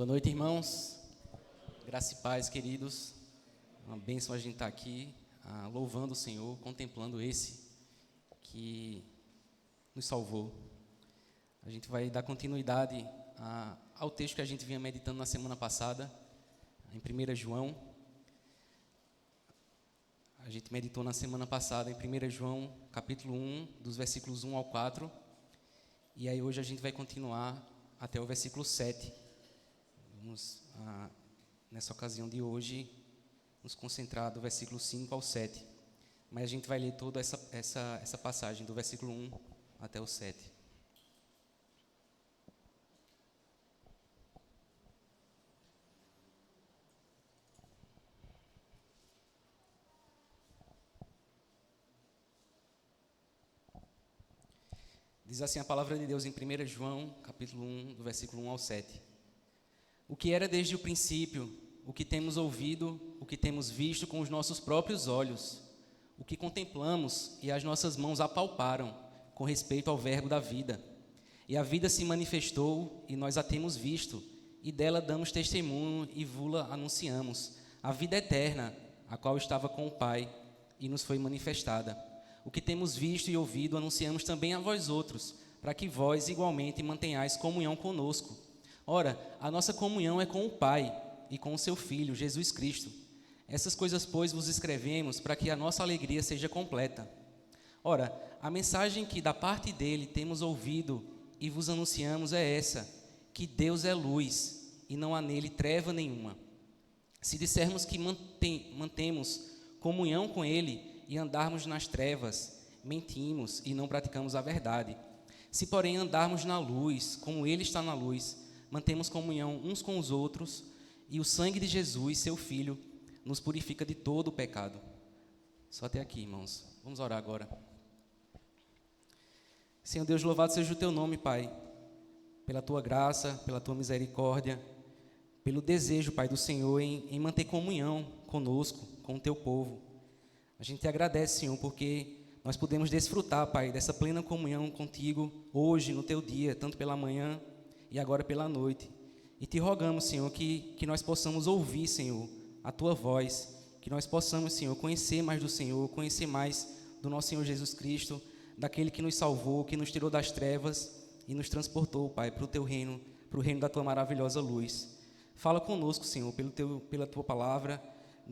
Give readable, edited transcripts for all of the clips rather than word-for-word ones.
Boa noite, irmãos. Graça e paz, queridos. Uma bênção a gente estar aqui, louvando o Senhor, contemplando esse que nos salvou. A gente vai dar continuidade ao texto que a gente vinha meditando na semana passada, em 1 João. A gente meditou na semana passada em 1 João, capítulo 1, dos versículos 1 ao 4. E aí hoje a gente vai continuar até o versículo 7. Vamos, nessa ocasião de hoje, nos concentrar do versículo 5 ao 7. Mas a gente vai ler toda essa passagem, do versículo 1 até o 7. Diz assim a palavra de Deus em 1 João, capítulo 1, do versículo 1 ao 7. O que era desde o princípio, o que temos ouvido, o que temos visto com os nossos próprios olhos, o que contemplamos e as nossas mãos apalparam com respeito ao verbo da vida. E a vida se manifestou e nós a temos visto, e dela damos testemunho e vula anunciamos, a vida eterna, a qual estava com o Pai e nos foi manifestada. O que temos visto e ouvido anunciamos também a vós outros, para que vós igualmente mantenhais comunhão conosco. Ora, a nossa comunhão é com o Pai e com o seu Filho, Jesus Cristo. Essas coisas, pois, vos escrevemos para que a nossa alegria seja completa. Ora, a mensagem que da parte dele temos ouvido e vos anunciamos é essa, que Deus é luz e não há nele treva nenhuma. Se dissermos que mantemos comunhão com ele e andarmos nas trevas, mentimos e não praticamos a verdade. Se, porém, andarmos na luz, como ele está na luz, mantemos comunhão uns com os outros, e o sangue de Jesus, seu Filho, nos purifica de todo o pecado. Só até aqui, irmãos. Vamos orar agora. Senhor Deus, louvado seja o teu nome, Pai, pela tua graça, pela tua misericórdia, pelo desejo, Pai, do Senhor em manter comunhão conosco, com o teu povo. A gente te agradece, Senhor, porque nós podemos desfrutar, Pai, dessa plena comunhão contigo hoje, no teu dia, tanto pela manhã e agora pela noite. E te rogamos, Senhor, que nós possamos ouvir, Senhor, a tua voz, que nós possamos, Senhor, conhecer mais do Senhor, conhecer mais do nosso Senhor Jesus Cristo, daquele que nos salvou, que nos tirou das trevas e nos transportou, Pai, para o teu reino, para o reino da tua maravilhosa luz. Fala conosco, Senhor, pela tua palavra,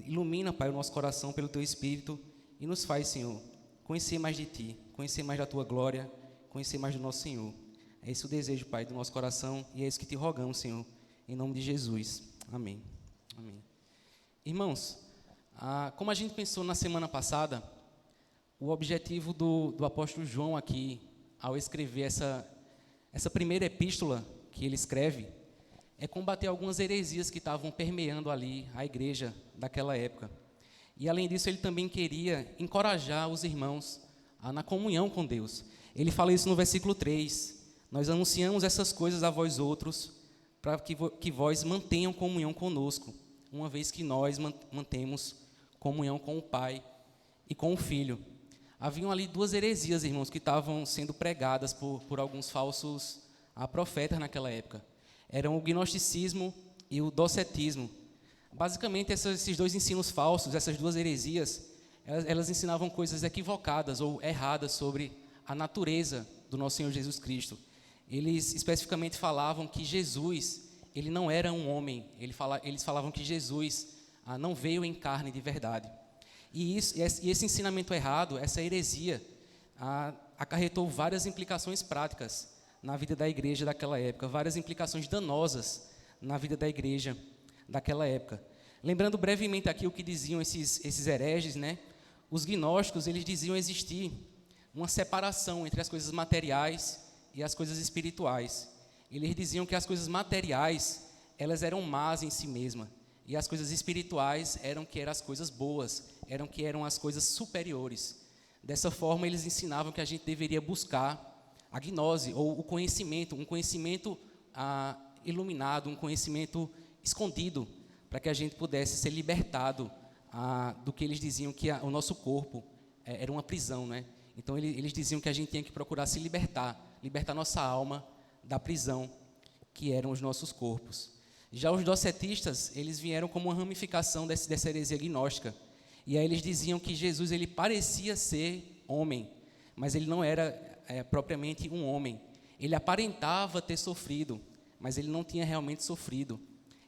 ilumina, Pai, o nosso coração pelo teu Espírito e nos faz, Senhor, conhecer mais de ti, conhecer mais da tua glória, conhecer mais do nosso Senhor. É esse o desejo, Pai, do nosso coração, e é isso que te rogamos, Senhor, em nome de Jesus. Amém. Amém. Irmãos, como a gente pensou na semana passada, o objetivo do apóstolo João aqui, ao escrever essa primeira epístola que ele escreve, é combater algumas heresias que estavam permeando ali a igreja daquela época. E, além disso, ele também queria encorajar os irmãos na comunhão com Deus. Ele fala isso no versículo 3. Nós anunciamos essas coisas a vós outros, para que vós mantenham comunhão conosco, uma vez que nós mantemos comunhão com o Pai e com o Filho. Haviam ali duas heresias, irmãos, que estavam sendo pregadas por alguns falsos profetas naquela época. Eram o gnosticismo e o docetismo. Basicamente, esses dois ensinos falsos, essas duas heresias, elas ensinavam coisas equivocadas ou erradas sobre a natureza do nosso Senhor Jesus Cristo. Eles especificamente falavam que Jesus, ele não era um homem. Eles falavam que Jesus não veio em carne de verdade. E esse ensinamento errado, essa heresia, acarretou várias implicações práticas na vida da igreja daquela época, várias implicações danosas na vida da igreja daquela época. Lembrando brevemente aqui o que diziam esses hereges, né? Os gnósticos, eles diziam existir uma separação entre as coisas materiais e as coisas espirituais. Eles diziam que as coisas materiais, elas eram más em si mesmas, e as coisas espirituais eram as coisas boas, eram as coisas superiores. Dessa forma, eles ensinavam que a gente deveria buscar a gnose, ou o conhecimento, um conhecimento iluminado, um conhecimento escondido, para que a gente pudesse ser libertado do que eles diziam que o nosso corpo era uma prisão, né? Então, eles diziam que a gente tinha que procurar se libertar nossa alma da prisão que eram os nossos corpos. Já os docetistas, eles vieram como uma ramificação dessa heresia gnóstica. E aí eles diziam que Jesus ele parecia ser homem, mas ele não era propriamente um homem. Ele aparentava ter sofrido, mas ele não tinha realmente sofrido.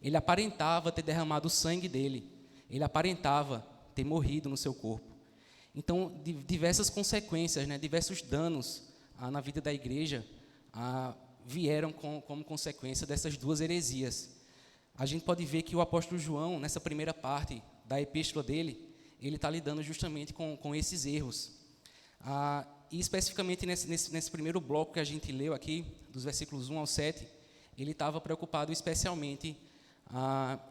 Ele aparentava ter derramado o sangue dele. Ele aparentava ter morrido no seu corpo. Então, diversas consequências, diversos danos na vida da igreja vieram como consequência dessas duas heresias. A gente pode ver que o apóstolo João, nessa primeira parte da epístola dele, ele está lidando justamente com esses erros. E especificamente nesse primeiro bloco que a gente leu aqui, dos versículos 1 ao 7, ele estava preocupado especialmente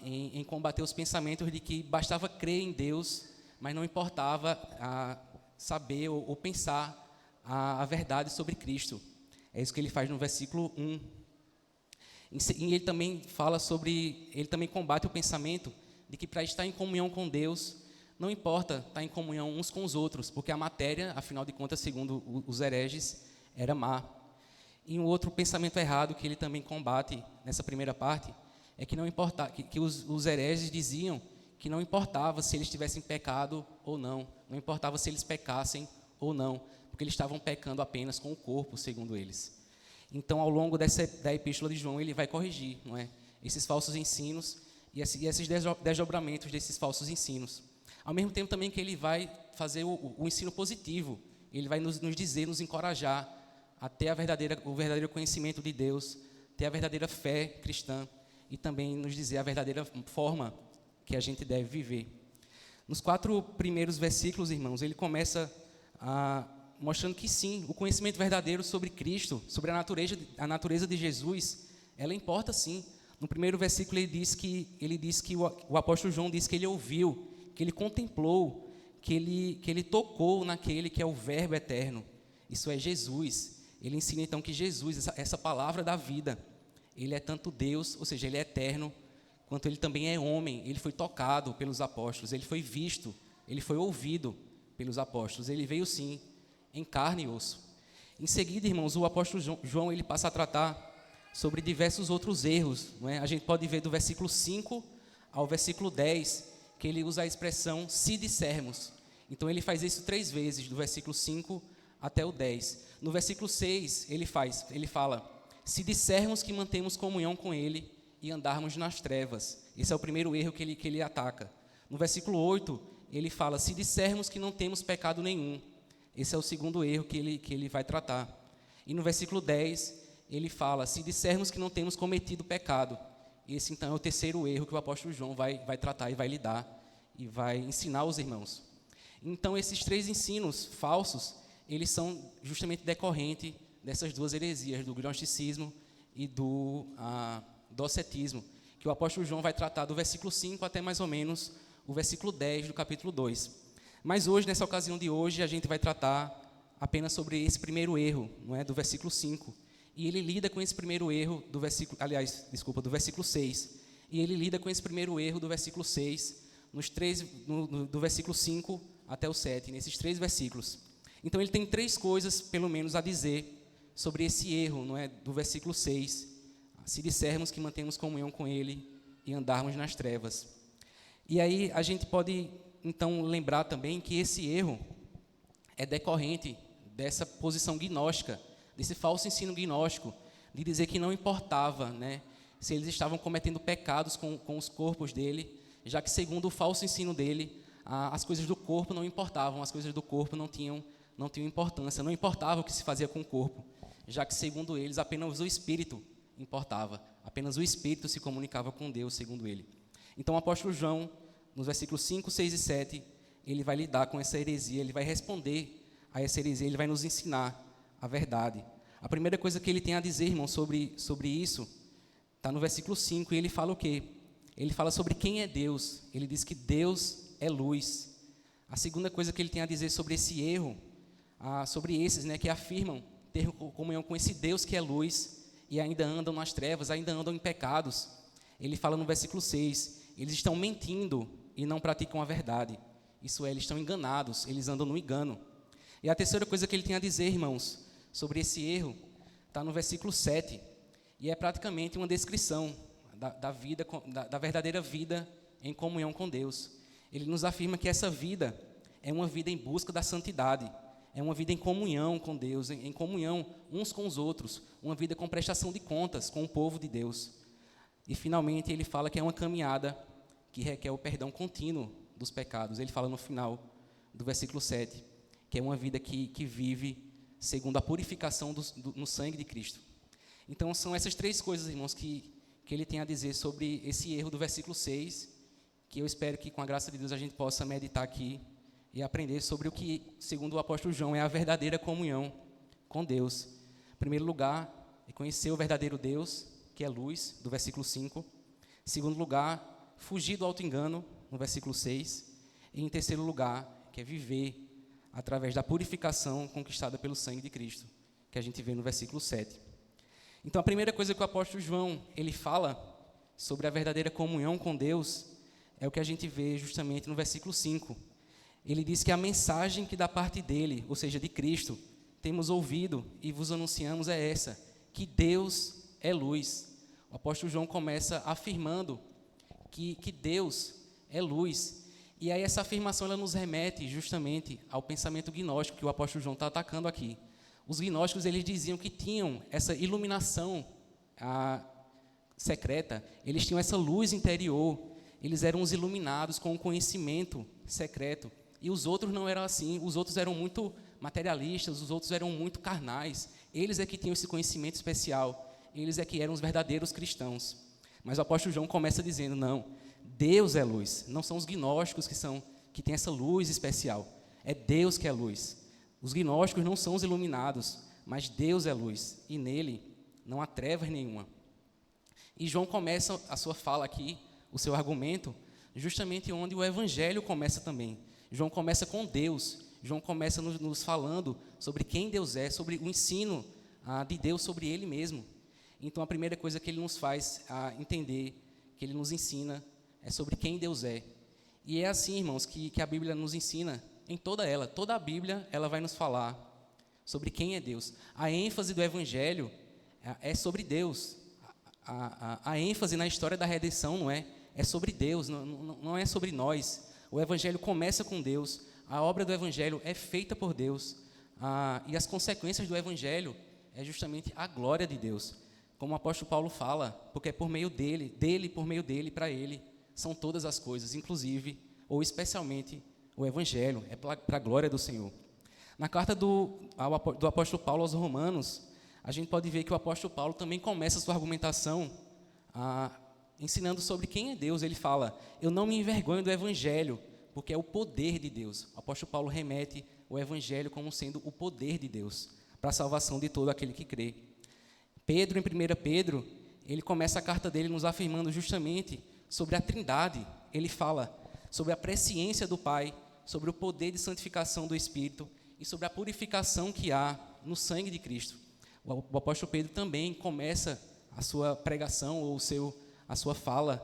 em combater os pensamentos de que bastava crer em Deus, mas não importava saber ou pensar a verdade sobre Cristo. É isso que ele faz no versículo 1. E ele também ele também combate o pensamento de que para estar em comunhão com Deus, não importa estar em comunhão uns com os outros, porque a matéria, afinal de contas, segundo os hereges, era má. E um outro pensamento errado que ele também combate nessa primeira parte é que não importa, que os hereges diziam que não importava se eles tivessem pecado ou não importava se eles pecassem ou não, porque eles estavam pecando apenas com o corpo, segundo eles. Então, ao longo da epístola de João, ele vai corrigir, esses falsos ensinos e esses desdobramentos desses falsos ensinos. Ao mesmo tempo também que ele vai fazer o ensino positivo, ele vai nos dizer, nos encorajar a ter o verdadeiro conhecimento de Deus, ter a verdadeira fé cristã e também nos dizer a verdadeira forma que a gente deve viver. Nos 4 primeiros versículos, irmãos, ele começa mostrando que sim, o conhecimento verdadeiro sobre Cristo, sobre a natureza de Jesus, ela importa sim. No primeiro versículo ele diz que o apóstolo João diz que ele ouviu, que ele contemplou, que ele tocou naquele que é o Verbo eterno. Isso é Jesus. Ele ensina então que Jesus, essa palavra da vida, ele é tanto Deus, ou seja, ele é eterno, quanto ele também é homem. Ele foi tocado pelos apóstolos, ele foi visto, ele foi ouvido pelos apóstolos. Ele veio sim, em carne e osso. Em seguida, irmãos, o apóstolo João ele passa a tratar sobre diversos outros erros. A gente pode ver do versículo 5 ao versículo 10, que ele usa a expressão se dissermos. Então ele faz isso 3 vezes, do versículo 5 até o 10. No versículo 6, ele fala, se dissermos que mantemos comunhão com ele e andarmos nas trevas. Esse é o primeiro erro que ele ataca. No versículo 8, ele fala, se dissermos que não temos pecado nenhum. Esse é o segundo erro que ele vai tratar. E no versículo 10, ele fala, se dissermos que não temos cometido pecado. Esse, então, é o terceiro erro que o apóstolo João vai tratar e vai lidar e vai ensinar aos irmãos. Então, esses 3 ensinos falsos, eles são justamente decorrentes dessas 2 heresias, do gnosticismo e do docetismo, que o apóstolo João vai tratar do versículo 5 até mais ou menos o versículo 10 do capítulo 2. Mas hoje, nessa ocasião de hoje, a gente vai tratar apenas sobre esse primeiro erro, do versículo 5. E ele lida com esse primeiro erro do versículo 6. E ele lida com esse primeiro erro do versículo 6, do versículo 5 até o 7, nesses 3 versículos. Então, ele tem 3 coisas, pelo menos, a dizer sobre esse erro, do versículo 6. Se dissermos que mantemos comunhão com ele e andarmos nas trevas. E aí, a gente pode, então, lembrar também que esse erro é decorrente dessa posição gnóstica, desse falso ensino gnóstico, de dizer que não importava, se eles estavam cometendo pecados com os corpos dele, já que, segundo o falso ensino dele, as coisas do corpo não importavam, as coisas do corpo não tinham importância, não importava o que se fazia com o corpo, já que, segundo eles, apenas o espírito importava, apenas o espírito se comunicava com Deus, segundo ele. Então, o apóstolo João, nos versículos 5, 6 e 7, ele vai lidar com essa heresia, ele vai responder a essa heresia, ele vai nos ensinar a verdade. A primeira coisa que ele tem a dizer, irmão, sobre isso, está no versículo 5, e ele fala o quê? Ele fala sobre quem é Deus. Ele diz que Deus é luz. A segunda coisa que ele tem a dizer sobre esse erro, sobre esses, que afirmam ter comunhão com esse Deus que é luz e ainda andam nas trevas, ainda andam em pecados. Ele fala no versículo 6, eles estão mentindo e não praticam a verdade. Isso é, eles estão enganados, eles andam no engano. E a terceira coisa que ele tem a dizer, irmãos, sobre esse erro, está no versículo 7, e é praticamente uma descrição da verdadeira vida em comunhão com Deus. Ele nos afirma que essa vida é uma vida em busca da santidade, é uma vida em comunhão com Deus, em comunhão uns com os outros, uma vida com prestação de contas com o povo de Deus. E, finalmente, ele fala que é uma caminhada que requer o perdão contínuo dos pecados. Ele fala no final do versículo 7, que é uma vida que vive segundo a purificação no sangue de Cristo. Então, são essas três coisas, irmãos, que ele tem a dizer sobre esse erro do versículo 6, que eu espero que, com a graça de Deus, a gente possa meditar aqui e aprender sobre o que, segundo o apóstolo João, é a verdadeira comunhão com Deus. Em primeiro lugar, é conhecer o verdadeiro Deus, que é luz, do versículo 5. Em segundo lugar, fugir do auto-engano, no versículo 6. E, em terceiro lugar, que é viver através da purificação conquistada pelo sangue de Cristo, que a gente vê no versículo 7. Então, a primeira coisa que o apóstolo João ele fala sobre a verdadeira comunhão com Deus é o que a gente vê justamente no versículo 5. Ele diz que a mensagem que da parte dele, ou seja, de Cristo, temos ouvido e vos anunciamos é essa, que Deus é luz. O apóstolo João começa afirmando que Deus é luz. E aí essa afirmação ela nos remete justamente ao pensamento gnóstico que o apóstolo João está atacando aqui. Os gnósticos eles diziam que tinham essa iluminação secreta, eles tinham essa luz interior, eles eram os iluminados com o conhecimento secreto. E os outros não eram assim, os outros eram muito materialistas, os outros eram muito carnais. Eles é que tinham esse conhecimento especial, eles é que eram os verdadeiros cristãos. Mas o apóstolo João começa dizendo, não, Deus é luz, não são os gnósticos que têm essa luz especial, é Deus que é luz. Os gnósticos não são os iluminados, mas Deus é luz, e nele não há trevas nenhuma. E João começa a sua fala aqui, o seu argumento, justamente onde o evangelho começa também. João começa com Deus, João começa nos falando sobre quem Deus é, sobre o ensino de Deus sobre Ele mesmo. Então, a primeira coisa que Ele nos faz entender, que Ele nos ensina, é sobre quem Deus é. E é assim, irmãos, que a Bíblia nos ensina em toda ela. Toda a Bíblia, ela vai nos falar sobre quem é Deus. A ênfase do Evangelho é sobre Deus. A ênfase na história da redenção não é sobre Deus, não é sobre nós. O Evangelho começa com Deus, a obra do Evangelho é feita por Deus, e as consequências do Evangelho é justamente a glória de Deus. Como o apóstolo Paulo fala, porque é por meio dele, por meio dele, para ele, são todas as coisas, inclusive, ou especialmente, o Evangelho, é para a glória do Senhor. Na carta do apóstolo Paulo aos Romanos, a gente pode ver que o apóstolo Paulo também começa a sua argumentação ensinando sobre quem é Deus. Ele fala, eu não me envergonho do Evangelho, porque é o poder de Deus. O apóstolo Paulo remete o Evangelho como sendo o poder de Deus, para a salvação de todo aquele que crê. Pedro, em 1 Pedro, ele começa a carta dele nos afirmando justamente sobre a Trindade. Ele fala sobre a presciência do Pai, sobre o poder de santificação do Espírito e sobre a purificação que há no sangue de Cristo. O apóstolo Pedro também começa a sua pregação ou a sua fala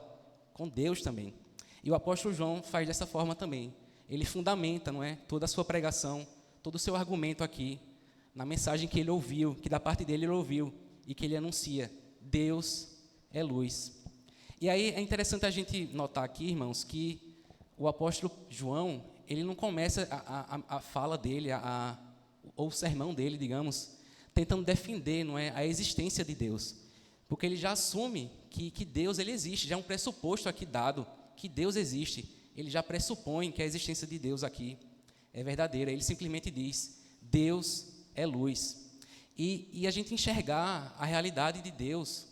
com Deus também. E o apóstolo João faz dessa forma também. Ele fundamenta, não é, toda a sua pregação, todo o seu argumento aqui, na mensagem que ele ouviu, que da parte dele ele ouviu, e que ele anuncia, Deus é luz. E aí é interessante a gente notar aqui, irmãos, que o apóstolo João, ele não começa a fala dele, ou o sermão dele, digamos, tentando defender, não é, a existência de Deus. Porque ele já assume que Deus ele existe, já é um pressuposto aqui dado, que Deus existe. Ele já pressupõe que a existência de Deus aqui é verdadeira. Ele simplesmente diz, Deus é luz. E a gente enxergar a realidade de Deus,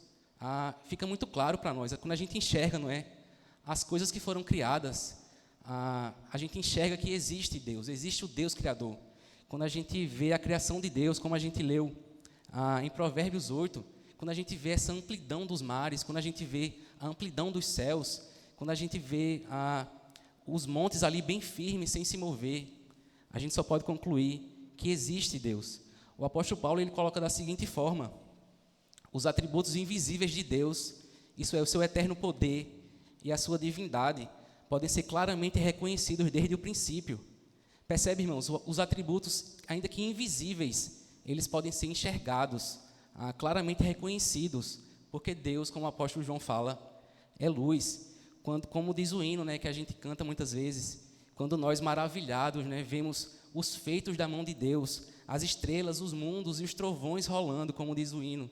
fica muito claro para nós. Quando a gente enxerga, não é, as coisas que foram criadas, a gente enxerga que existe Deus, existe o Deus Criador. Quando a gente vê a criação de Deus, como a gente leu em Provérbios 8, quando a gente vê essa amplidão dos mares, quando a gente vê a amplidão dos céus, quando a gente vê os montes ali bem firmes, sem se mover, a gente só pode concluir que existe Deus. O apóstolo Paulo ele coloca da seguinte forma, os atributos invisíveis de Deus, isso é o seu eterno poder e a sua divindade, podem ser claramente reconhecidos desde o princípio. Percebe, irmãos, os atributos, ainda que invisíveis, eles podem ser enxergados, claramente reconhecidos, porque Deus, como o apóstolo João fala, é luz. Quando, como diz o hino, né, que a gente canta muitas vezes, quando nós maravilhados, né, vemos os feitos da mão de Deus, as estrelas, os mundos e os trovões rolando, como diz o hino,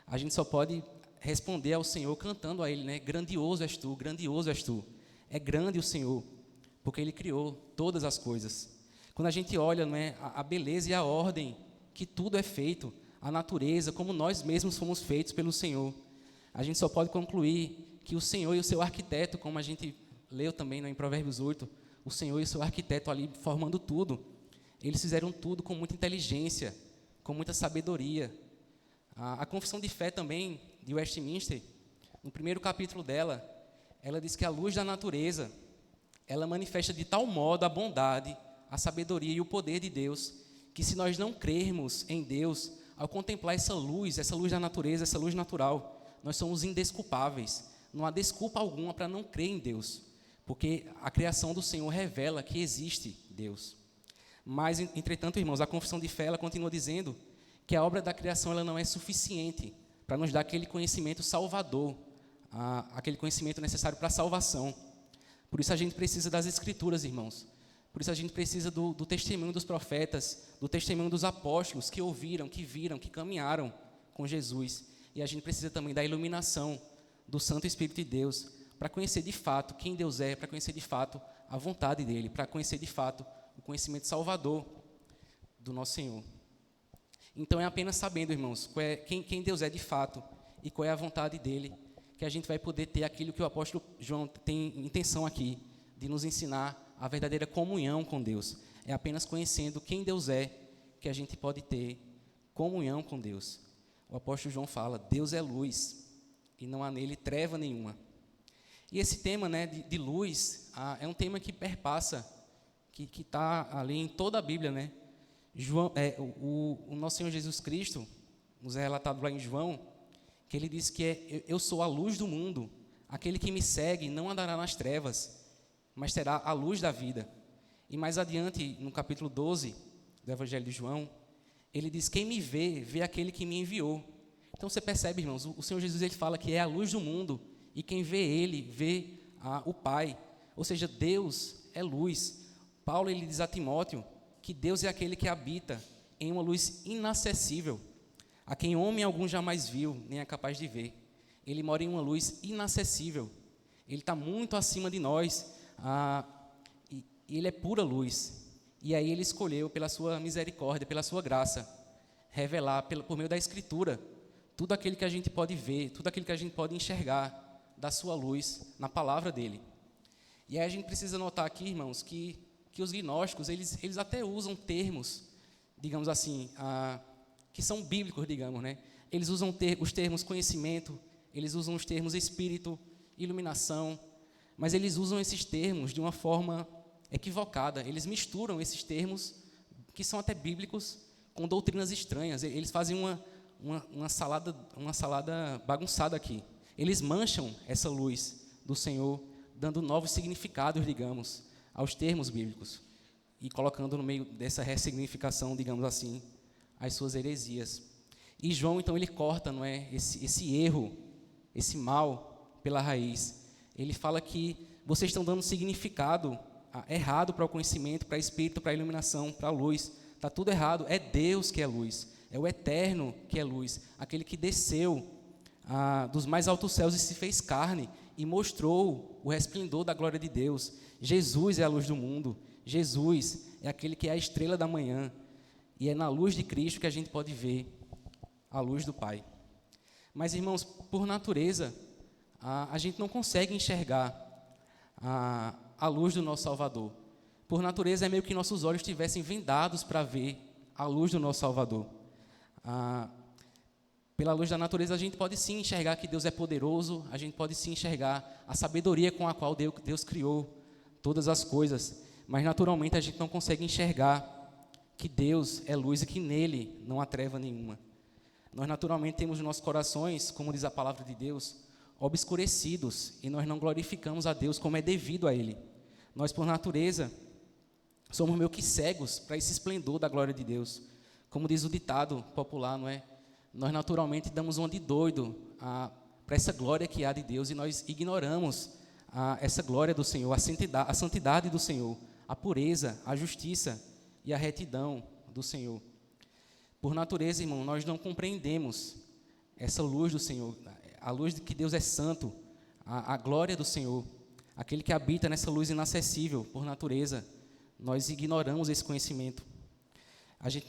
a gente só pode responder ao Senhor cantando a Ele, né, grandioso és tu, grandioso és tu. É grande o Senhor, porque Ele criou todas as coisas. Quando a gente olha, né, a beleza e a ordem que tudo é feito, a natureza, como nós mesmos fomos feitos pelo Senhor, a gente só pode concluir que o Senhor e o seu arquiteto, como a gente leu também, né, em Provérbios 8, o Senhor e o seu arquiteto ali formando tudo, eles fizeram tudo com muita inteligência, com muita sabedoria. A Confissão de Fé também, de Westminster, no primeiro capítulo dela, ela diz que a luz da natureza, ela manifesta de tal modo a bondade, a sabedoria e o poder de Deus, que se nós não crermos em Deus, ao contemplar essa luz da natureza, essa luz natural, nós somos indesculpáveis. Não há desculpa alguma para não crer em Deus, porque a criação do Senhor revela que existe Deus. Mas, entretanto, irmãos, a Confissão de Fé, ela continua dizendo que a obra da criação ela não é suficiente para nos dar aquele conhecimento salvador, aquele conhecimento necessário para a salvação. Por isso a gente precisa das Escrituras, irmãos. Por isso a gente precisa do testemunho dos profetas, do testemunho dos apóstolos que ouviram, que viram, que caminharam com Jesus. E a gente precisa também da iluminação do Santo Espírito de Deus para conhecer de fato quem Deus é, para conhecer de fato a vontade dEle, para conhecer de fato o conhecimento salvador do nosso Senhor. Então é apenas sabendo, irmãos, quem Deus é de fato e qual é a vontade dEle, que a gente vai poder ter aquilo que o apóstolo João tem intenção aqui, de nos ensinar a verdadeira comunhão com Deus. É apenas conhecendo quem Deus é que a gente pode ter comunhão com Deus. O apóstolo João fala, Deus é luz e não há nele treva nenhuma. E esse tema, né, de luz é um tema que perpassa, que está ali em toda a Bíblia, né? O nosso Senhor Jesus Cristo, nos é relatado lá em João, que ele diz que eu sou a luz do mundo, aquele que me segue não andará nas trevas, mas terá a luz da vida. E mais adiante, no capítulo 12 do Evangelho de João, ele diz, quem me vê, vê aquele que me enviou. Então você percebe, irmãos, o Senhor Jesus ele fala que é a luz do mundo, e quem vê ele, vê o Pai. Ou seja, Deus é luz. Paulo ele diz a Timóteo que Deus é aquele que habita em uma luz inacessível, a quem homem algum jamais viu, nem é capaz de ver. Ele mora em uma luz inacessível. Ele está muito acima de nós, e ele é pura luz. E aí ele escolheu, pela sua misericórdia, pela sua graça, revelar por meio da Escritura tudo aquilo que a gente pode ver, tudo aquilo que a gente pode enxergar da sua luz na palavra dele. E aí a gente precisa notar aqui, irmãos, que os gnósticos, eles até usam termos, digamos assim, que são bíblicos, digamos, né? Eles usam os termos conhecimento, eles usam os termos espírito, iluminação, mas eles usam esses termos de uma forma equivocada. Eles misturam esses termos, que são até bíblicos, com doutrinas estranhas. Eles fazem uma salada bagunçada aqui. Eles mancham essa luz do Senhor, dando novos significados, digamos, aos termos bíblicos, e colocando no meio dessa ressignificação, digamos assim, as suas heresias. E João, então, ele corta, não é, esse erro, esse mal pela raiz. Ele fala que vocês estão dando significado errado para o conhecimento, para o espírito, para a iluminação, para a luz. Está tudo errado. É Deus que é luz, é o eterno que é luz, aquele que desceu dos mais altos céus e se fez carne e mostrou o resplendor da glória de Deus. Jesus é a luz do mundo. Jesus é aquele que é a estrela da manhã. E é na luz de Cristo que a gente pode ver a luz do Pai. Mas, irmãos, por natureza, a gente não consegue enxergar a luz do nosso Salvador. Por natureza, é meio que nossos olhos estivessem vendados para ver a luz do nosso Salvador. Pela luz da natureza, a gente pode sim enxergar que Deus é poderoso, a gente pode sim enxergar a sabedoria com a qual Deus criou todas as coisas, mas naturalmente a gente não consegue enxergar que Deus é luz e que nele não há treva nenhuma. Nós naturalmente temos nossos corações, como diz a palavra de Deus, obscurecidos, e nós não glorificamos a Deus como é devido a Ele. Nós, por natureza, somos meio que cegos para esse esplendor da glória de Deus. Como diz o ditado popular, não é? Nós naturalmente damos uma de doido para essa glória que há de Deus, e nós ignoramos essa glória do Senhor, a santidade do Senhor, a pureza, a justiça e a retidão do Senhor. Por natureza, irmão, nós não compreendemos essa luz do Senhor, a luz de que Deus é santo, a glória do Senhor, aquele que habita nessa luz inacessível. Por natureza, nós ignoramos esse conhecimento. A gente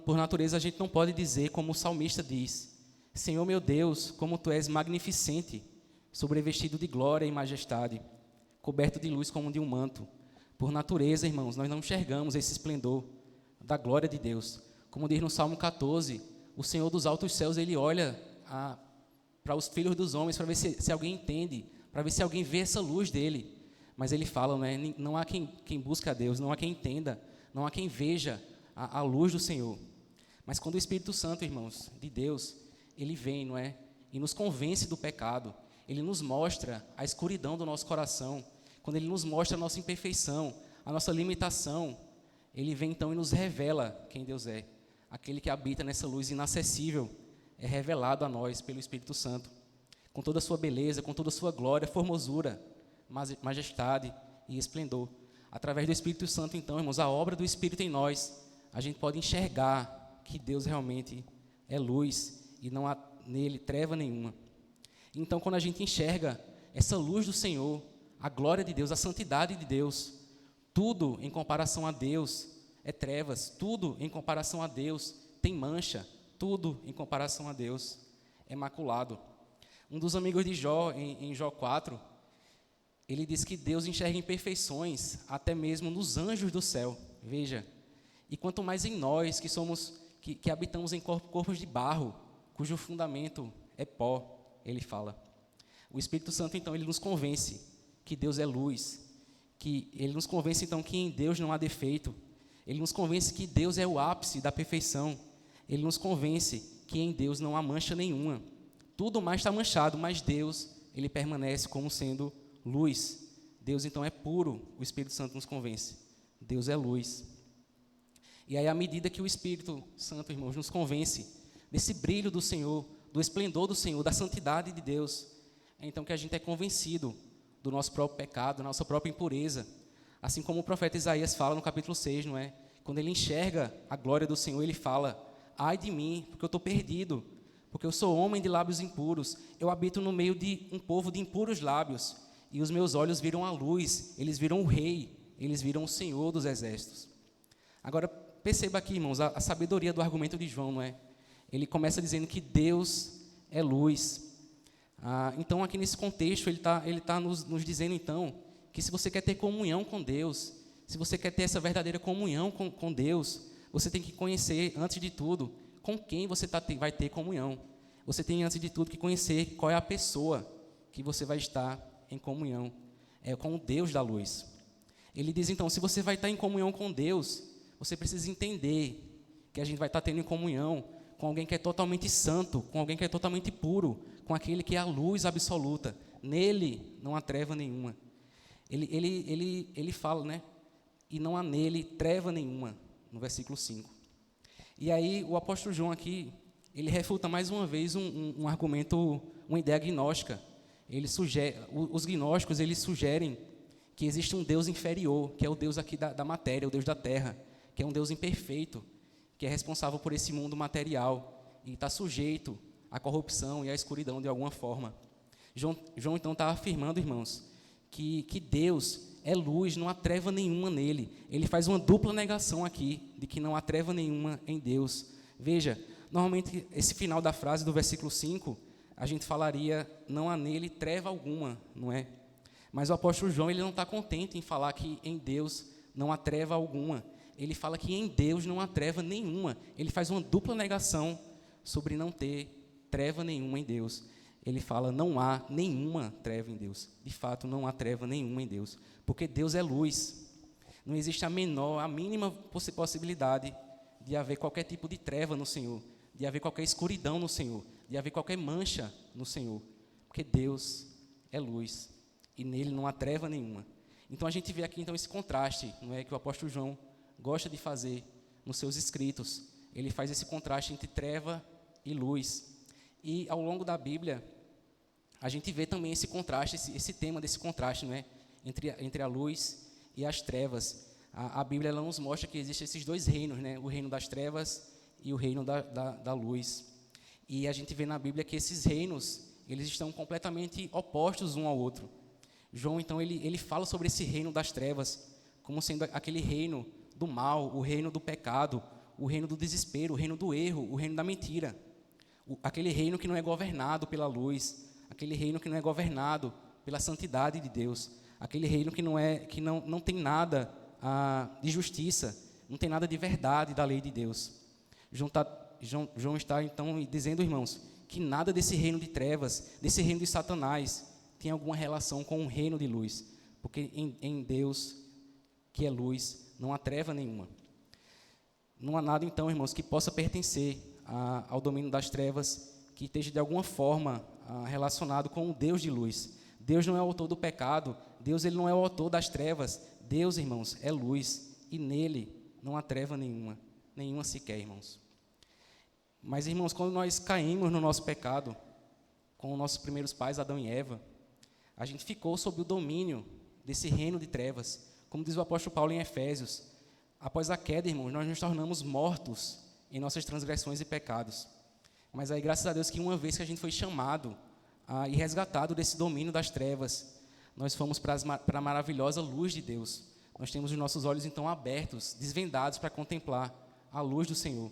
por natureza, a gente não pode dizer como o salmista diz: Senhor meu Deus, como Tu és magnificente, sobrevestido de glória e majestade, coberto de luz como de um manto. Por natureza, irmãos, nós não enxergamos esse esplendor da glória de Deus. Como diz no Salmo 14, o Senhor dos altos céus, Ele olha para os filhos dos homens para ver se alguém entende, para ver se alguém vê essa luz dele. Mas Ele fala, não há quem busque a Deus, não há quem entenda, não há quem veja a luz do Senhor. Mas quando o Espírito Santo, irmãos, de Deus, Ele vem, e nos convence do pecado, Ele nos mostra a escuridão do nosso coração, quando Ele nos mostra a nossa imperfeição, a nossa limitação, Ele vem então e nos revela quem Deus é. Aquele que habita nessa luz inacessível é revelado a nós pelo Espírito Santo, com toda a sua beleza, com toda a sua glória, formosura, majestade e esplendor. Através do Espírito Santo, então, irmãos, a obra do Espírito em nós, a gente pode enxergar que Deus realmente é luz e não há nele treva nenhuma. Então, quando a gente enxerga essa luz do Senhor, a glória de Deus, a santidade de Deus, tudo em comparação a Deus é trevas, tudo em comparação a Deus tem mancha, tudo em comparação a Deus é maculado. Um dos amigos de Jó, em Jó 4, ele diz que Deus enxerga imperfeições até mesmo nos anjos do céu. Veja, e quanto mais em nós que habitamos em corpos de barro, cujo fundamento é pó, ele fala. O Espírito Santo, então, ele nos convence que Deus é luz, que ele nos convence, então, que em Deus não há defeito. Ele nos convence que Deus é o ápice da perfeição. Ele nos convence que em Deus não há mancha nenhuma. Tudo mais está manchado, mas Deus, ele permanece como sendo luz. Deus, então, é puro. O Espírito Santo nos convence. Deus é luz. E aí, à medida que o Espírito Santo, irmãos, nos convence desse brilho do Senhor, do esplendor do Senhor, da santidade de Deus, é então que a gente é convencido do nosso próprio pecado, da nossa própria impureza. Assim como o profeta Isaías fala no capítulo 6, Quando ele enxerga a glória do Senhor, ele fala: ai de mim, porque eu estou perdido, porque eu sou homem de lábios impuros, eu habito no meio de um povo de impuros lábios, e os meus olhos viram a luz, eles viram o Rei, eles viram o Senhor dos exércitos. Agora, perceba aqui, irmãos, a sabedoria do argumento de João, Ele começa dizendo que Deus é luz. Então, aqui nesse contexto, ele tá nos dizendo, então, que se você quer ter comunhão com Deus, se você quer ter essa verdadeira comunhão com Deus, você tem que conhecer, antes de tudo, com quem você vai ter comunhão. Você tem, antes de tudo, que conhecer qual é a pessoa que você vai estar em comunhão. É com o Deus da luz. Ele diz, então, se você vai estar em comunhão com Deus, você precisa entender que a gente vai estar tendo em comunhão com alguém que é totalmente santo, com alguém que é totalmente puro, com aquele que é a luz absoluta. Nele não há treva nenhuma. Ele fala, e não há nele treva nenhuma, no versículo 5. E aí o apóstolo João aqui, ele refuta mais uma vez um argumento, uma ideia gnóstica. Os gnósticos, eles sugerem que existe um Deus inferior, que é o Deus aqui da matéria, o Deus da terra, que é um Deus imperfeito, que é responsável por esse mundo material e está sujeito à corrupção e à escuridão de alguma forma. João então está afirmando, irmãos, que Deus é luz, não há treva nenhuma nele. Ele faz uma dupla negação aqui, de que não há treva nenhuma em Deus. Veja, normalmente esse final da frase do versículo 5, a gente falaria, não há nele treva alguma, não é? Mas o apóstolo João, ele não está contente em falar que em Deus não há treva alguma. Ele fala que em Deus não há treva nenhuma. Ele faz uma dupla negação sobre não ter treva nenhuma em Deus. Ele fala, não há nenhuma treva em Deus. De fato, não há treva nenhuma em Deus. Porque Deus é luz. Não existe a mínima possibilidade de haver qualquer tipo de treva no Senhor, de haver qualquer escuridão no Senhor, de haver qualquer mancha no Senhor. Porque Deus é luz e nele não há treva nenhuma. Então, a gente vê aqui então esse contraste, que o apóstolo João gosta de fazer nos seus escritos. Ele faz esse contraste entre treva e luz. E ao longo da Bíblia, a gente vê também esse contraste, esse tema desse contraste, não é? Entre a luz e as trevas. A Bíblia ela nos mostra que existem esses dois reinos, né? O reino das trevas e o reino da luz. E a gente vê na Bíblia que esses reinos, eles estão completamente opostos um ao outro. João, então, ele fala sobre esse reino das trevas, como sendo aquele reino do mal, o reino do pecado, o reino do desespero, o reino do erro, o reino da mentira. Aquele reino que não é governado pela luz, aquele reino que não é governado pela santidade de Deus, aquele reino que não tem nada de justiça, não tem nada de verdade da lei de Deus. João está, então, dizendo, irmãos, que nada desse reino de trevas, desse reino de Satanás, tem alguma relação com o reino de luz, porque em Deus, que é luz, não há treva nenhuma. Não há nada, então, irmãos, que possa pertencer ao domínio das trevas, que esteja de alguma forma relacionado com o Deus de luz. Deus não é o autor do pecado, Deus ele não é o autor das trevas. Deus, irmãos, é luz, e nele não há treva nenhuma sequer, irmãos. Mas, irmãos, quando nós caímos no nosso pecado, com os nossos primeiros pais, Adão e Eva, a gente ficou sob o domínio desse reino de trevas. Como diz o apóstolo Paulo em Efésios, após a queda, irmãos, nós nos tornamos mortos em nossas transgressões e pecados. Mas aí, graças a Deus, que uma vez que a gente foi chamado e resgatado desse domínio das trevas, nós fomos para a maravilhosa luz de Deus. Nós temos os nossos olhos, então, abertos, desvendados para contemplar a luz do Senhor.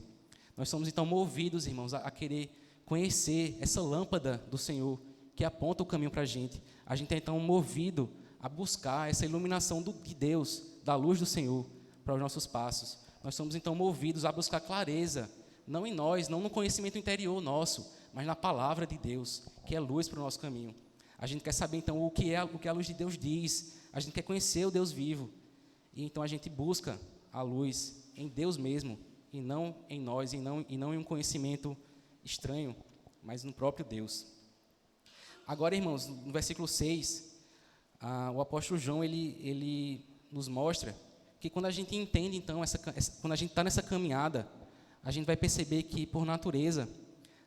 Nós somos, então, movidos, irmãos, a querer conhecer essa lâmpada do Senhor, que aponta o caminho para a gente. A gente é, então, movido a buscar essa iluminação de Deus, da luz do Senhor, para os nossos passos. Nós somos, então, movidos a buscar clareza, não em nós, não no conhecimento interior nosso, mas na palavra de Deus, que é luz para o nosso caminho. A gente quer saber, então, o que a luz de Deus diz. A gente quer conhecer o Deus vivo. E, então, a gente busca a luz em Deus mesmo, e não em nós, e não em um conhecimento estranho, mas no próprio Deus. Agora, irmãos, no versículo 6, o apóstolo João, ele nos mostra que quando a gente entende, então, quando a gente está nessa caminhada, a gente vai perceber que, por natureza,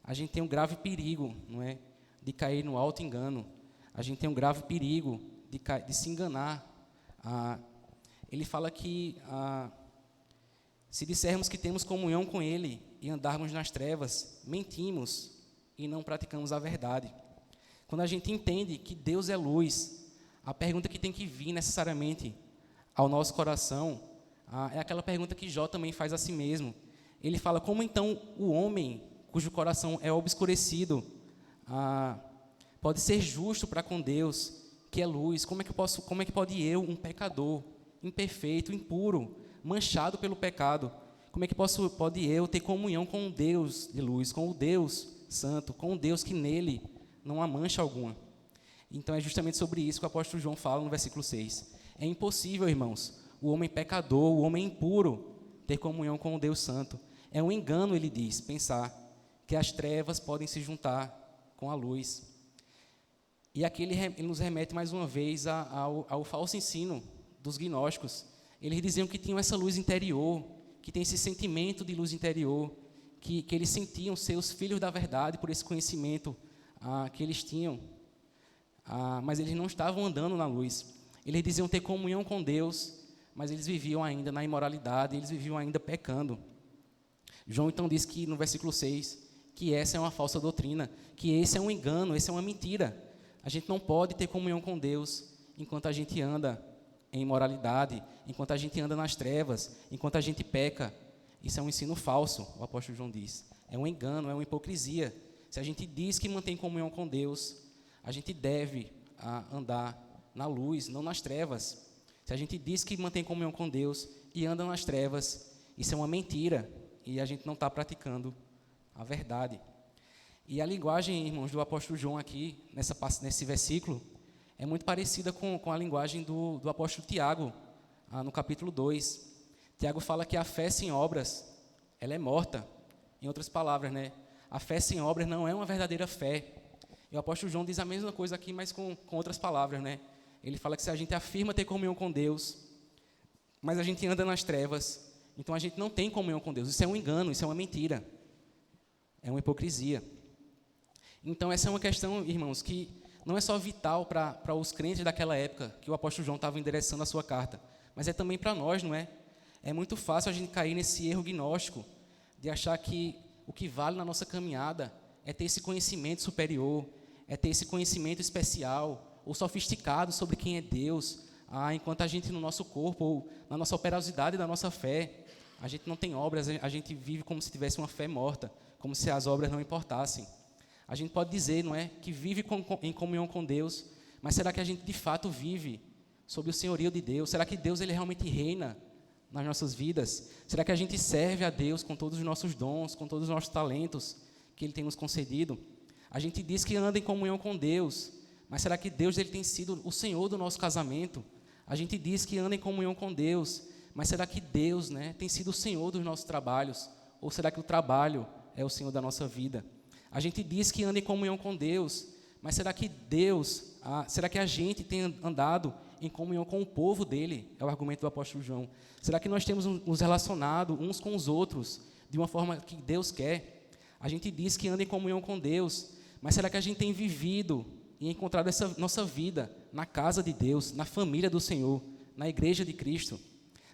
a gente tem um grave perigo, não é, de cair no alto engano. A gente tem um grave perigo de se enganar. Ele fala que se dissermos que temos comunhão com Ele e andarmos nas trevas, mentimos e não praticamos a verdade. Quando a gente entende que Deus é luz, a pergunta que tem que vir necessariamente ao nosso coração é aquela pergunta que Jó também faz a si mesmo. Ele fala, como então o homem cujo coração é obscurecido pode ser justo para com Deus, que é luz? Como é que pode eu, um pecador, imperfeito, impuro, manchado pelo pecado, como é que pode eu ter comunhão com o Deus de luz, com o Deus santo, com o Deus que nele não há mancha alguma? Então é justamente sobre isso que o apóstolo João fala no versículo 6. É impossível, irmãos, o homem pecador, o homem impuro, ter comunhão com o Deus santo. É um engano, ele diz, pensar que as trevas podem se juntar com a luz. E aqui ele nos remete mais uma vez ao falso ensino dos gnósticos. Eles diziam que tinham essa luz interior, que tem esse sentimento de luz interior, que eles sentiam ser os filhos da verdade por esse conhecimento que eles tinham, mas eles não estavam andando na luz. Eles diziam ter comunhão com Deus, mas eles viviam ainda na imoralidade, eles viviam ainda pecando. João então diz que no versículo 6, que essa é uma falsa doutrina, que esse é um engano, esse é uma mentira. A gente não pode ter comunhão com Deus enquanto a gente anda em imoralidade, enquanto a gente anda nas trevas, enquanto a gente peca. Isso é um ensino falso, o apóstolo João diz. É um engano, é uma hipocrisia. Se a gente diz que mantém comunhão com Deus, a gente deve andar na luz, não nas trevas. Se a gente diz que mantém comunhão com Deus e anda nas trevas, isso é uma mentira e a gente não está praticando a verdade. E a linguagem, irmãos, do apóstolo João aqui, nesse versículo, é muito parecida com a linguagem do apóstolo Tiago, no capítulo 2. Tiago fala que a fé sem obras, ela é morta. Em outras palavras, né? A fé sem obras não é uma verdadeira fé. E o apóstolo João diz a mesma coisa aqui, mas com outras palavras, né? Ele fala que se a gente afirma ter comunhão com Deus, mas a gente anda nas trevas, então a gente não tem comunhão com Deus. Isso é um engano, isso é uma mentira. É uma hipocrisia. Então essa é uma questão, irmãos, que não é só vital para os crentes daquela época que o apóstolo João estava endereçando a sua carta, mas é também para nós, não é? É muito fácil a gente cair nesse erro gnóstico de achar que o que vale na nossa caminhada é ter esse conhecimento superior, é ter esse conhecimento especial ou sofisticado sobre quem é Deus, enquanto a gente no nosso corpo ou na nossa operosidade da nossa fé, a gente não tem obras, a gente vive como se tivesse uma fé morta, como se as obras não importassem. A gente pode dizer, não é, que vive em comunhão com Deus, mas será que a gente de fato vive sob o senhorio de Deus? Será que Deus ele realmente reina nas nossas vidas? Será que a gente serve a Deus com todos os nossos dons, com todos os nossos talentos que Ele tem nos concedido? A gente diz que anda em comunhão com Deus, mas será que Deus ele tem sido o Senhor do nosso casamento? A gente diz que anda em comunhão com Deus, mas será que Deus, né, tem sido o Senhor dos nossos trabalhos? Ou será que o trabalho é o Senhor da nossa vida? A gente diz que anda em comunhão com Deus, mas será que será que a gente tem andado em comunhão com o povo dele? É o argumento do apóstolo João. Será que nós temos nos relacionado uns com os outros de uma forma que Deus quer? A gente diz que anda em comunhão com Deus, mas será que a gente tem vivido e encontrado essa nossa vida na casa de Deus, na família do Senhor, na igreja de Cristo?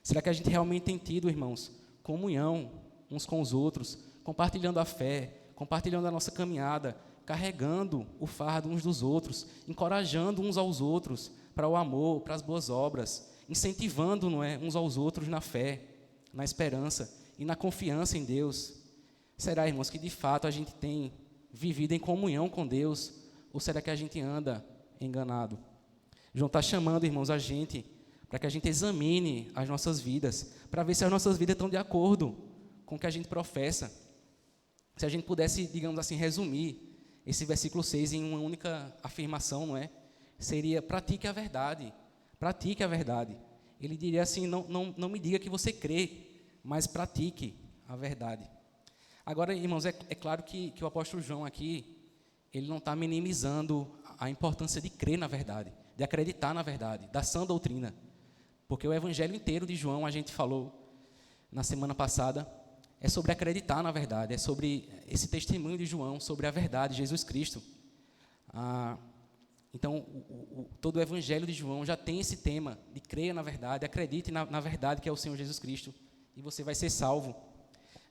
Será que a gente realmente tem tido, irmãos, comunhão uns com os outros, compartilhando a fé, compartilhando a nossa caminhada, carregando o fardo uns dos outros, encorajando uns aos outros para o amor, para as boas obras, incentivando, não é, uns aos outros na fé, na esperança e na confiança em Deus? Será, irmãos, que de fato a gente tem vivido em comunhão com Deus, ou será que a gente anda enganado? João está chamando, irmãos, a gente para que a gente examine as nossas vidas, para ver se as nossas vidas estão de acordo com o que a gente professa. Se a gente pudesse, digamos assim, resumir esse versículo 6 em uma única afirmação, não é? Seria: pratique a verdade. Pratique a verdade. Ele diria assim: não me diga que você crê, mas pratique a verdade. Agora, irmãos, é claro que o apóstolo João aqui, ele não está minimizando a importância de crer na verdade, de acreditar na verdade, da sã doutrina. Porque o evangelho inteiro de João, a gente falou na semana passada, é sobre acreditar na verdade, é sobre esse testemunho de João, sobre a verdade, Jesus Cristo. Então, todo o evangelho de João já tem esse tema de creia na verdade, acredite na verdade que é o Senhor Jesus Cristo, e você vai ser salvo.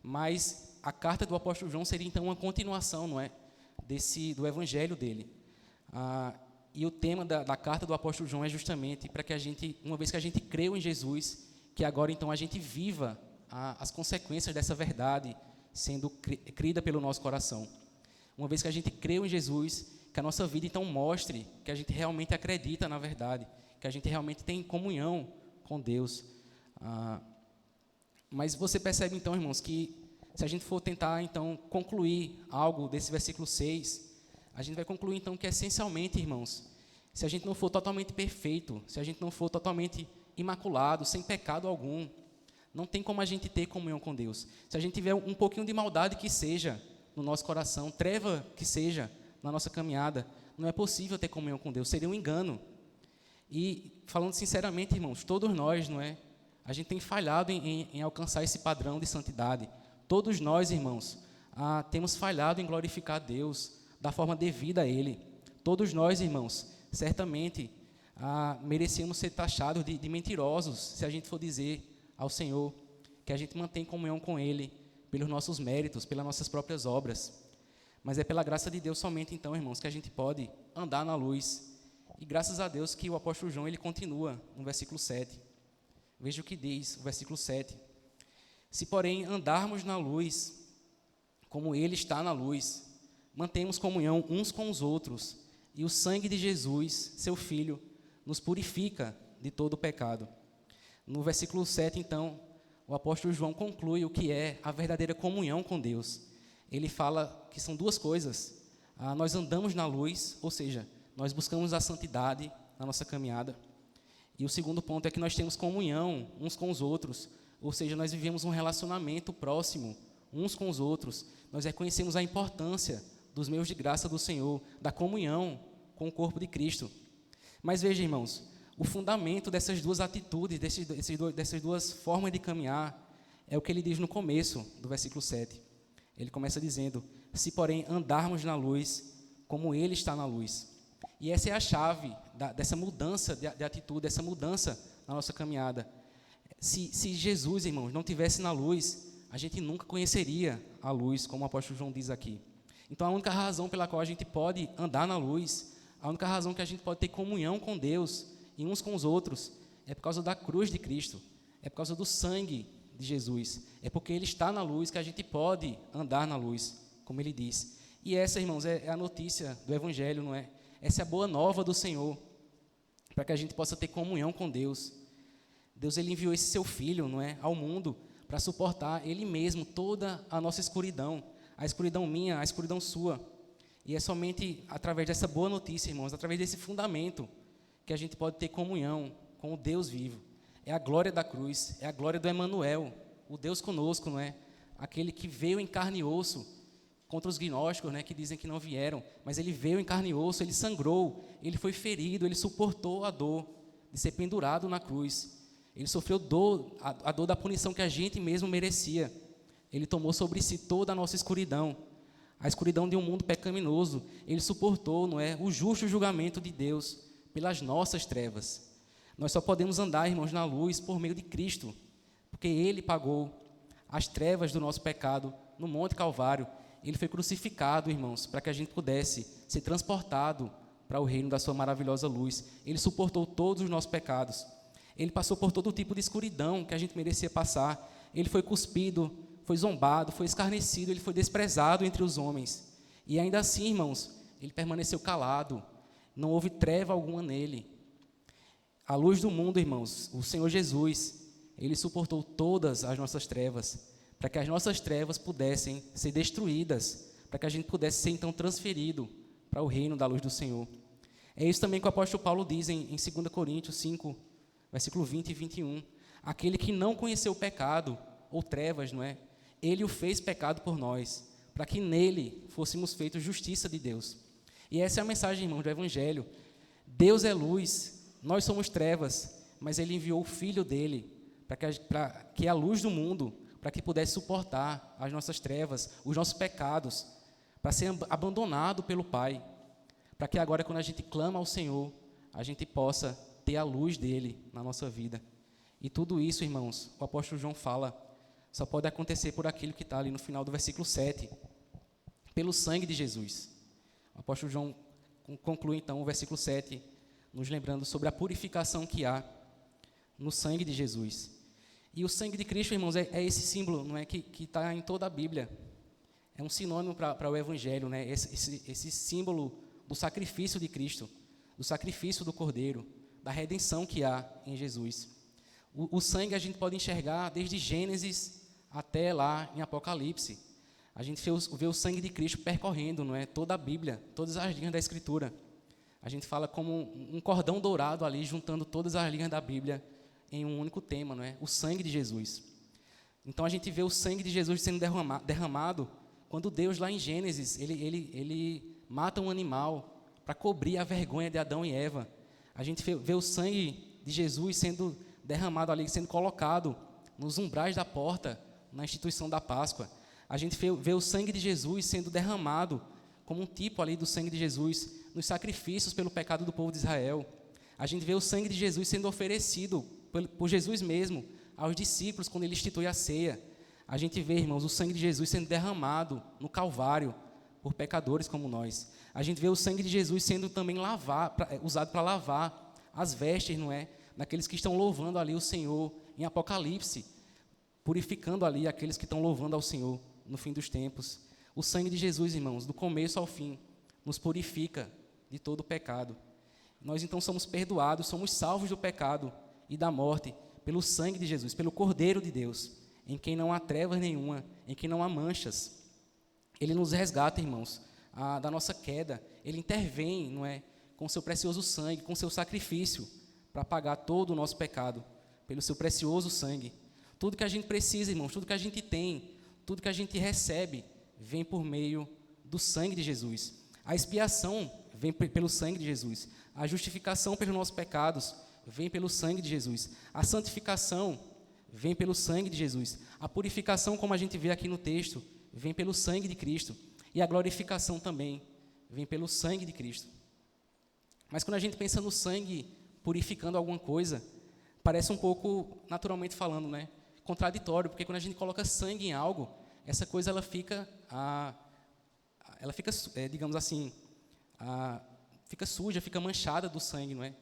Mas a carta do apóstolo João seria então uma continuação, não é? Do evangelho dele. E o tema da carta do apóstolo João é justamente para que a gente, uma vez que a gente creu em Jesus, que agora então a gente viva as consequências dessa verdade sendo crida pelo nosso coração. Uma vez que a gente creu em Jesus, que a nossa vida então mostre que a gente realmente acredita na verdade, que a gente realmente tem comunhão com Deus. Mas você percebe então, irmãos, que se a gente for tentar então concluir algo desse versículo 6, a gente vai concluir então que essencialmente, irmãos, se a gente não for totalmente perfeito, se a gente não for totalmente imaculado, sem pecado algum, não tem como a gente ter comunhão com Deus. Se a gente tiver um pouquinho de maldade que seja no nosso coração, treva que seja na nossa caminhada, não é possível ter comunhão com Deus, seria um engano. E falando sinceramente, irmãos, todos nós, não é? A gente tem falhado em alcançar esse padrão de santidade. Todos nós, irmãos, temos falhado em glorificar Deus da forma devida a Ele. Todos nós, irmãos, certamente merecíamos ser taxados de mentirosos se a gente for dizer ao Senhor que a gente mantém comunhão com Ele pelos nossos méritos, pelas nossas próprias obras. Mas é pela graça de Deus somente, então, irmãos, que a gente pode andar na luz. E graças a Deus que o apóstolo João, ele continua no versículo 7. Veja o que diz o versículo 7. Se, porém, andarmos na luz, como Ele está na luz, mantemos comunhão uns com os outros, e o sangue de Jesus, seu Filho, nos purifica de todo o pecado. No versículo 7, então, o apóstolo João conclui o que é a verdadeira comunhão com Deus. Ele fala que são duas coisas. Nós andamos na luz, ou seja, nós buscamos a santidade na nossa caminhada. E o segundo ponto é que nós temos comunhão uns com os outros, ou seja, nós vivemos um relacionamento próximo uns com os outros. Nós reconhecemos a importância dos meios de graça do Senhor, da comunhão com o corpo de Cristo. Mas veja, irmãos, o fundamento dessas duas atitudes, dessas duas formas de caminhar, é o que ele diz no começo do versículo 7. Ele começa dizendo: se, porém, andarmos na luz, como Ele está na luz. E essa é a chave dessa mudança de atitude, dessa mudança na nossa caminhada. Se Jesus, irmãos, não tivesse na luz, a gente nunca conheceria a luz, como o apóstolo João diz aqui. Então, a única razão pela qual a gente pode andar na luz, a única razão que a gente pode ter comunhão com Deus e uns com os outros, é por causa da cruz de Cristo, é por causa do sangue de Jesus, é porque Ele está na luz que a gente pode andar na luz, como Ele diz. E essa, irmãos, é a notícia do Evangelho, não é? Essa é a boa nova do Senhor, para que a gente possa ter comunhão com Deus. Deus, Ele enviou esse seu Filho, não é, ao mundo, para suportar Ele mesmo toda a nossa escuridão, a escuridão minha, a escuridão sua. E é somente através dessa boa notícia, irmãos, através desse fundamento, que a gente pode ter comunhão com o Deus vivo. É a glória da cruz, é a glória do Emanuel, o Deus conosco, não é? Aquele que veio em carne e osso, contra os gnósticos, né, que dizem que não vieram, mas Ele veio em carne e osso, Ele sangrou, Ele foi ferido, Ele suportou a dor de ser pendurado na cruz. Ele sofreu a dor da punição que a gente mesmo merecia. Ele tomou sobre si toda a nossa escuridão, a escuridão de um mundo pecaminoso. Ele suportou, não é, o justo julgamento de Deus pelas nossas trevas. Nós só podemos andar, irmãos, na luz por meio de Cristo, porque Ele pagou as trevas do nosso pecado no Monte Calvário. Ele foi crucificado, irmãos, para que a gente pudesse ser transportado para o reino da sua maravilhosa luz. Ele suportou todos os nossos pecados. Ele passou por todo tipo de escuridão que a gente merecia passar. Ele foi cuspido, foi zombado, foi escarnecido, ele foi desprezado entre os homens. E ainda assim, irmãos, ele permaneceu calado. Não houve treva alguma nele. A luz do mundo, irmãos, o Senhor Jesus, Ele suportou todas as nossas trevas, para que as nossas trevas pudessem ser destruídas, para que a gente pudesse ser então transferido para o reino da luz do Senhor. É isso também que o apóstolo Paulo diz em 2 Coríntios 5, versículo 20 e 21. Aquele que não conheceu o pecado, ou trevas, não é? Ele o fez pecado por nós, para que nele fôssemos feitos justiça de Deus. E essa é a mensagem, irmãos, do Evangelho. Deus é luz, nós somos trevas, mas Ele enviou o Filho dEle, para que é a luz do mundo, para que pudesse suportar as nossas trevas, os nossos pecados, para ser abandonado pelo Pai, para que agora, quando a gente clama ao Senhor, a gente possa ter a luz dEle na nossa vida. E tudo isso, irmãos, o apóstolo João fala, só pode acontecer por aquilo que está ali no final do versículo 7, pelo sangue de Jesus. O apóstolo João conclui, então, o versículo 7, nos lembrando sobre a purificação que há no sangue de Jesus. E o sangue de Cristo, irmãos, é esse símbolo, não é, que está em toda a Bíblia. É um sinônimo para o Evangelho, né? Esse símbolo do sacrifício de Cristo, do sacrifício do Cordeiro, da redenção que há em Jesus. O sangue a gente pode enxergar desde Gênesis até lá em Apocalipse. A gente vê o sangue de Cristo percorrendo, não é, toda a Bíblia, todas as linhas da Escritura. A gente fala como um cordão dourado ali, juntando todas as linhas da Bíblia em um único tema, não é? O sangue de Jesus. Então a gente vê o sangue de Jesus sendo derramado quando Deus, lá em Gênesis, ele mata um animal para cobrir a vergonha de Adão e Eva. A gente vê o sangue de Jesus sendo derramado ali, sendo colocado nos umbrais da porta, na instituição da Páscoa. A gente vê o sangue de Jesus sendo derramado como um tipo ali do sangue de Jesus nos sacrifícios pelo pecado do povo de Israel. A gente vê o sangue de Jesus sendo oferecido por Jesus mesmo aos discípulos quando ele institui a ceia. A gente vê, irmãos, o sangue de Jesus sendo derramado no Calvário por pecadores como nós. A gente vê o sangue de Jesus sendo também usado para lavar as vestes, não é? Daqueles que estão louvando ali o Senhor em Apocalipse, purificando ali aqueles que estão louvando ao Senhor no fim dos tempos. O sangue de Jesus, irmãos, do começo ao fim, nos purifica de todo o pecado. Nós então somos perdoados, somos salvos do pecado e da morte pelo sangue de Jesus, pelo Cordeiro de Deus, em quem não há trevas nenhuma, em quem não há manchas. Ele nos resgata, irmãos, da nossa queda. Ele intervém, não é, com seu precioso sangue, com seu sacrifício, para pagar todo o nosso pecado, pelo seu precioso sangue. Tudo que a gente precisa, irmãos, tudo que a gente tem, tudo que a gente recebe, vem por meio do sangue de Jesus. A expiação vem pelo sangue de Jesus. A justificação pelos nossos pecados vem pelo sangue de Jesus. A santificação vem pelo sangue de Jesus. A purificação, como a gente vê aqui no texto, vem pelo sangue de Cristo. E a glorificação também vem pelo sangue de Cristo. Mas quando a gente pensa no sangue purificando alguma coisa, parece um pouco, naturalmente falando, né, contraditório, porque quando a gente coloca sangue em algo, essa coisa digamos assim, fica suja, fica manchada do sangue, não é?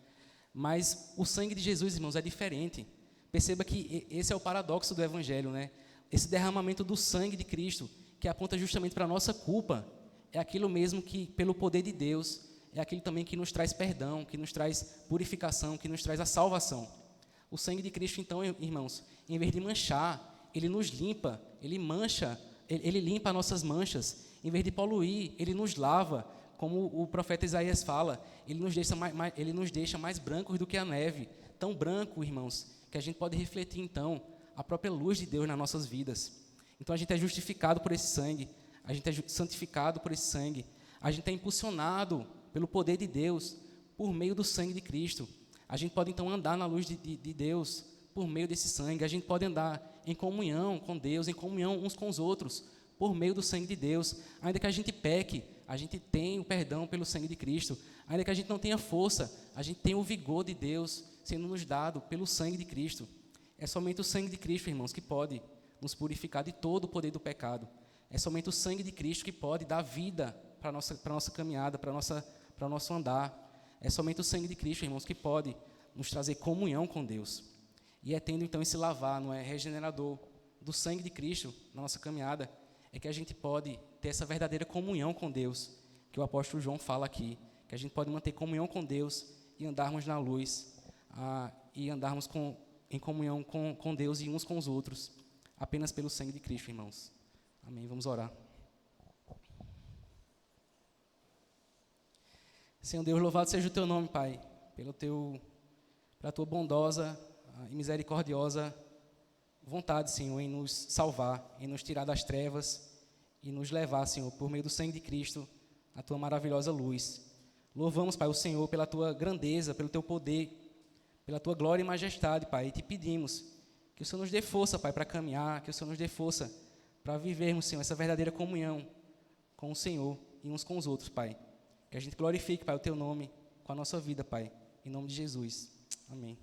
Mas o sangue de Jesus, irmãos, é diferente. Perceba que esse é o paradoxo do Evangelho, né? Esse derramamento do sangue de Cristo, que aponta justamente para a nossa culpa, é aquilo mesmo que, pelo poder de Deus, é aquilo também que nos traz perdão, que nos traz purificação, que nos traz a salvação. O sangue de Cristo, então, irmãos, em vez de manchar, ele nos limpa, ele limpa as nossas manchas. Em vez de poluir, ele nos lava, como o profeta Isaías fala, ele nos deixa mais brancos do que a neve, tão branco, irmãos, que a gente pode refletir, então, a própria luz de Deus nas nossas vidas. Então, a gente é justificado por esse sangue, a gente é santificado por esse sangue, a gente é impulsionado pelo poder de Deus, por meio do sangue de Cristo. A gente pode, então, andar na luz de Deus, por meio desse sangue. A gente pode andar em comunhão com Deus, em comunhão uns com os outros, por meio do sangue de Deus. Ainda que a gente peque, a gente tem o perdão pelo sangue de Cristo. Ainda que a gente não tenha força, a gente tem o vigor de Deus sendo nos dado pelo sangue de Cristo. É somente o sangue de Cristo, irmãos, que pode nos purificar de todo o poder do pecado. É somente o sangue de Cristo que pode dar vida para a nossa caminhada, para o nosso andar. É somente o sangue de Cristo, irmãos, que pode nos trazer comunhão com Deus. E é tendo, então, esse lavar, não é, regenerador do sangue de Cristo na nossa caminhada, é que a gente pode ter essa verdadeira comunhão com Deus, que o apóstolo João fala aqui, que a gente pode manter comunhão com Deus e andarmos na luz, e andarmos em comunhão com Deus e uns com os outros, apenas pelo sangue de Cristo, irmãos. Amém. Vamos orar. Senhor Deus, louvado seja o Teu nome, Pai, pela Tua bondosa e misericordiosa vontade, Senhor, em nos salvar, em nos tirar das trevas e nos levar, Senhor, por meio do sangue de Cristo, à Tua maravilhosa luz. Louvamos, Pai, o Senhor pela Tua grandeza, pelo Teu poder, pela Tua glória e majestade, Pai, e te pedimos que o Senhor nos dê força, Pai, para caminhar, que o Senhor nos dê força para vivermos, Senhor, essa verdadeira comunhão com o Senhor e uns com os outros, Pai. Que a gente glorifique, Pai, o Teu nome com a nossa vida, Pai, em nome de Jesus. Amém.